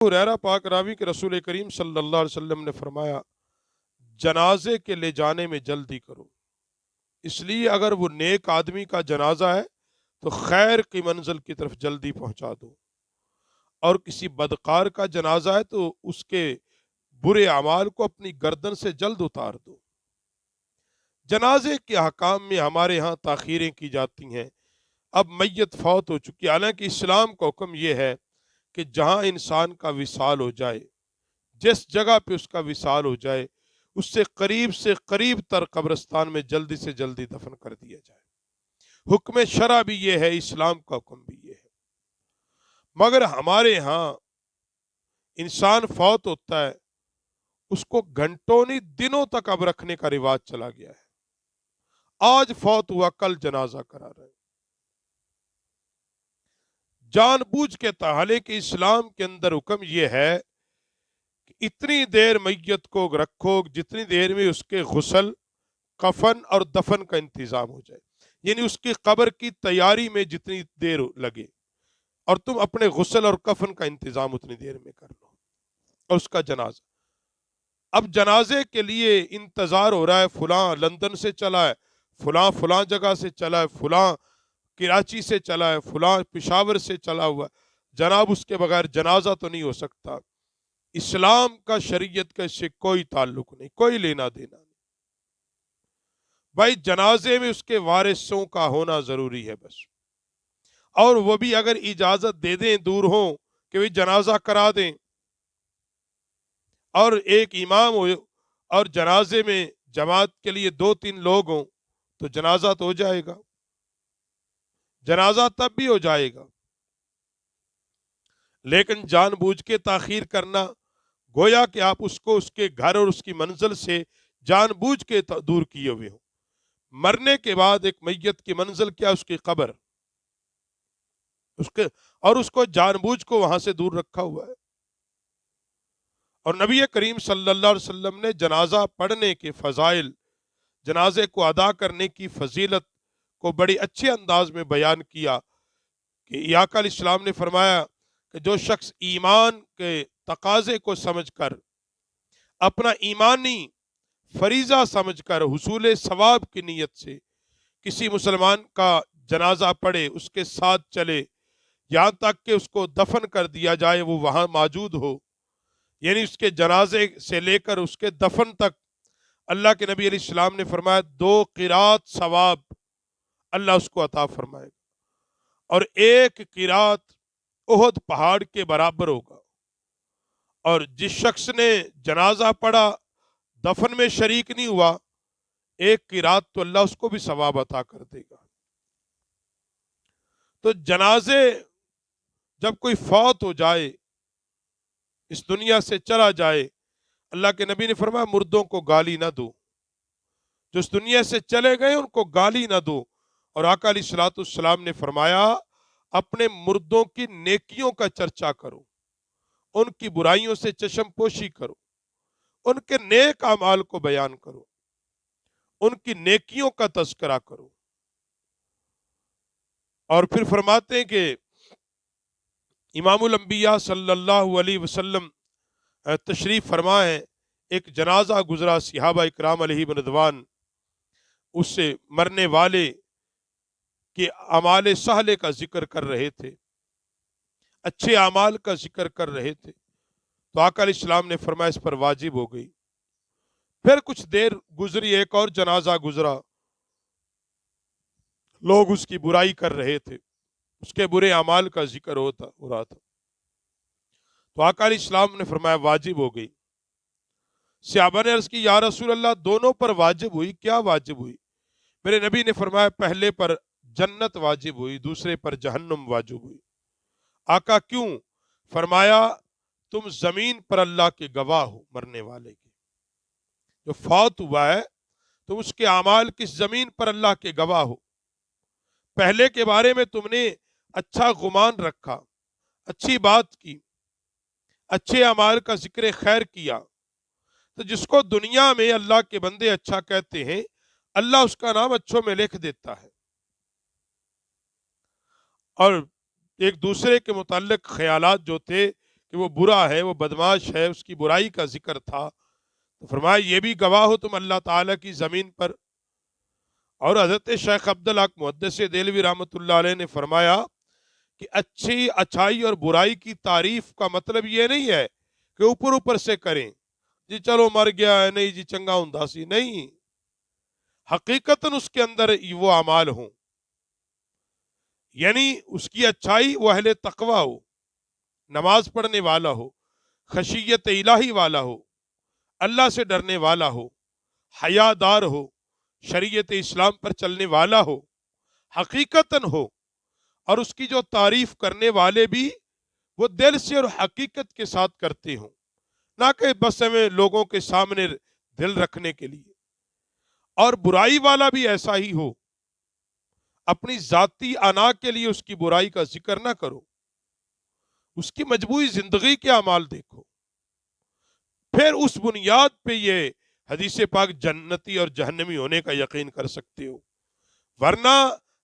हुरैरा पाक रावी के रसूल करीम सल्लल्लाहु अलैहि वसल्लम ने फरमाया, जनाजे के ले जाने में जल्दी करो, इसलिए अगर वो नेक आदमी का जनाजा है तो खैर की मंजिल की तरफ जल्दी पहुंचा दो, और किसी बदकार का जनाजा है तो उसके बुरे अमाल को अपनी गर्दन से जल्द उतार दो। जनाजे के हकाम में हमारे यहाँ ताखीरें की जाती हैं। अब मैयत फौत हो चुकी है, हालांकि इस्लाम का हुक्म यह है कि जहां इंसान का विसाल हो जाए, जिस जगह पे उसका विसाल हो जाए, उससे करीब तर कब्रिस्तान में जल्दी से जल्दी दफन कर दिया जाए। हुक्म शरा भी ये है, इस्लाम का हुक्म भी ये है। मगर हमारे यहाँ इंसान फौत होता है, उसको घंटों नहीं दिनों तक अब रखने का रिवाज चला गया है। आज फौत हुआ, कल जनाजा करा रहे हैं, जानबूझ के। हालांकि इस्लाम के अंदर हुक्म यह है कि इतनी देर मैयत को रखो जितनी देर में उसके गुस्ल, कफन और दफन का इंतजाम हो जाए, यानी उसकी कब्र की तैयारी में जितनी देर लगे, और तुम अपने गुस्ल और कफन का इंतजाम उतनी देर में कर लो, और उसका जनाजा। अब जनाजे के लिए इंतजार हो रहा है, फुलां लंदन से चला है, फुलां जगह से चला है, फुलां कराची से चला है, फुलां पिशावर से चला हुआ है। जनाब, उसके बगैर जनाजा तो नहीं हो सकता। इस्लाम का, शरीयत का इससे कोई ताल्लुक नहीं, कोई लेना देना नहीं। भाई, जनाजे में उसके वारिसों का होना जरूरी है बस, और वो भी अगर इजाजत दे दें, दूर हो, कि भाई जनाजा करा दें, और एक इमाम हो और जनाजे में जमात के लिए 2-3 लोग हों, तो जनाजा तो हो जाएगा, जनाजा तब भी हो जाएगा। लेकिन जानबूझ के ताखीर करना, गोया कि आप उसको उसके घर और उसकी मंजिल से जानबूझ के दूर किए हुए हो। मरने के बाद एक मैयत की मंजिल क्या, उसकी कब्र, उसके, और उसको जानबूझ को वहां से दूर रखा हुआ है। और नबी करीम सल्लल्लाहु अलैहि वसल्लम ने जनाजा पढ़ने के फजाइल, जनाजे को अदा करने की फजीलत को बड़े अच्छे अंदाज में बयान किया कि आका इस्लाम ने फरमाया कि जो शख्स ईमान के तकाजे को समझकर, अपना ईमानी फरीजा समझकर, हुसूल सवाब की नीयत से किसी मुसलमान का जनाजा पढ़े, उसके साथ चले, यहां तक कि उसको दफन कर दिया जाए, वो वहां मौजूद हो, यानी उसके जनाजे से लेकर उसके दफन तक, अल्लाह के नबी अलैहिस्सलाम ने फरमाया 2 किरात सवाब अल्लाह उसको अता फरमाएगा, और 1 किरात ओहद पहाड़ के बराबर होगा। और जिस शख्स ने जनाजा पढ़ा, दफन में शरीक नहीं हुआ, 1 किरात तो अल्लाह उसको भी सवाब अता कर देगा। तो जनाजे, जब कोई फौत हो जाए, इस दुनिया से चला जाए, अल्लाह के नबी ने फरमाया मुर्दों को गाली ना दो, जो इस दुनिया से चले गए उनको गाली ना दो। और आका अलैहिस्सलाम ने फरमाया अपने मुर्दों की नेकियों का चर्चा करो, उनकी बुराइयों से चशमपोशी करो, उनके नेक अमाल को बयान करो, उनकी नेकियों का तज़किरा करो। और फिर फरमाते हैं कि इमामुल अंबिया सल्लल्लाहु अलैहि वसल्लम तशरीफ फरमा है, एक जनाजा गुजरा, सहाबा इकराम अलैहिम रिदवान उससे मरने वाले के अमाल सहले का जिक्र कर रहे थे, अच्छे अमाल का जिक्र कर रहे थे। तो आका अलैहिस्सलाम ने फरमाया इस पर वाजिब हो गई। फिर कुछ देर गुजरी, एक और जनाजा गुजरा, लोग उसकी बुराई कर रहे थे, उसके बुरे अमाल का जिक्र हो रहा था। तो आका अलैहिस्सलाम ने फरमाया वाजिब हो गई। सहाबा ने अर्ज की, या रसूल अल्लाह, दोनों पर वाजिब हुई, क्या वाजिब हुई? मेरे नबी ने फरमाया पहले पर जन्नत वाजिब हुई, दूसरे पर जहन्नुम वाजिब हुई। आका क्यों? फरमाया तुम जमीन पर अल्लाह के गवाह हो, मरने वाले के, जो फौत हुआ है तुम उसके अमाल किस जमीन पर अल्लाह के गवाह हो। पहले के बारे में तुमने अच्छा गुमान रखा, अच्छी बात की, अच्छे अमाल का जिक्र खैर किया, तो जिसको दुनिया में अल्लाह के बंदे अच्छा कहते हैं, अल्लाह उसका नाम अच्छों में लिख देता है। और एक दूसरे के मुताल्लिक ख्यालात जो थे کہ وہ برا ہے، وہ بدماش ہے، اس کی برائی کا ذکر تھا، تو فرمایا یہ بھی گواہ ہو تم اللہ تعالیٰ کی زمین پر۔ اور حضرت شیخ عبدالحق محدث دہلوی رحمۃ اللہ علیہ نے فرمایا کہ اچھائی اور برائی کی تعریف کا مطلب یہ نہیں ہے کہ اوپر اوپر سے کریں، جی چلو مر گیا ہے، نہیں جی چنگا ہوندا سی، نہیں، حقیقتاً اس کے اندر وہ اعمال ہوں، یعنی اس کی اچھائی وہ اہل تقوی ہو، نماز پڑھنے والا ہو، خشیت الہی والا ہو، اللہ سے ڈرنے والا ہو، حیا دار ہو، شریعت اسلام پر چلنے والا ہو، حقیقتاً ہو، اور اس کی جو تعریف کرنے والے بھی وہ دل سے اور حقیقت کے ساتھ کرتے ہوں، نہ کہ بس ہمیں لوگوں کے سامنے دل رکھنے کے لیے۔ اور برائی والا بھی ایسا ہی ہو، اپنی ذاتی انا کے لیے اس کی برائی کا ذکر نہ کرو، اس کی مجموعی زندگی کے اعمال دیکھو، پھر اس بنیاد پہ یہ حدیث پاک جنتی اور جہنمی ہونے کا یقین کر سکتے ہو، ورنہ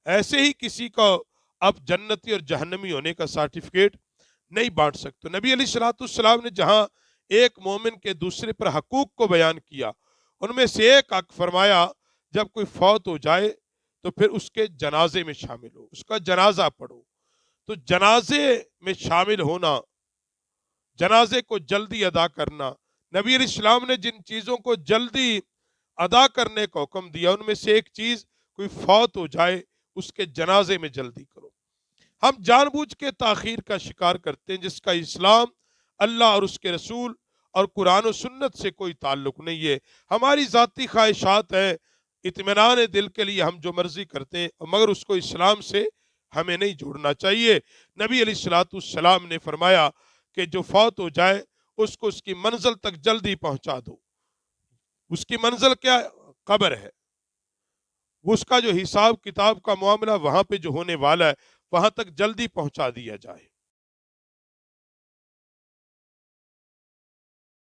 ایسے ہی کسی کو اب جنتی اور جہنمی ہونے کا سرٹیفکیٹ نہیں بانٹ سکتے۔ نبی علیہ الصلوۃ والسلام نے جہاں ایک مومن کے دوسرے پر حقوق کو بیان کیا، ان میں سے ایک حق فرمایا جب کوئی فوت ہو جائے تو پھر اس کے جنازے میں شامل ہو، اس کا جنازہ پڑھو۔ تو جنازے میں شامل ہونا، جنازے کو جلدی ادا کرنا، نبی علیہ السلام نے جن چیزوں کو جلدی ادا کرنے کا حکم دیا ان میں سے ایک چیز، کوئی فوت ہو جائے اس کے جنازے میں جلدی کرو۔ ہم جان بوجھ کے تاخیر کا شکار کرتے ہیں جس کا اسلام، اللہ اور اس کے رسول اور قرآن و سنت سے کوئی تعلق نہیں ہے، ہماری ذاتی خواہشات ہیں، اطمینان دل کے لیے ہم جو مرضی کرتے ہیں، مگر اس کو اسلام سے ہمیں نہیں جوڑنا چاہیے۔ نبی علیہ الصلوۃ والسلام نے فرمایا کہ جو فوت ہو جائے اس کو اس کی منزل تک جلدی پہنچا دو۔ اس کی منزل کیا؟ قبر ہے، اس کا جو حساب کتاب کا معاملہ وہاں پہ جو ہونے والا ہے وہاں تک جلدی پہنچا دیا جائے۔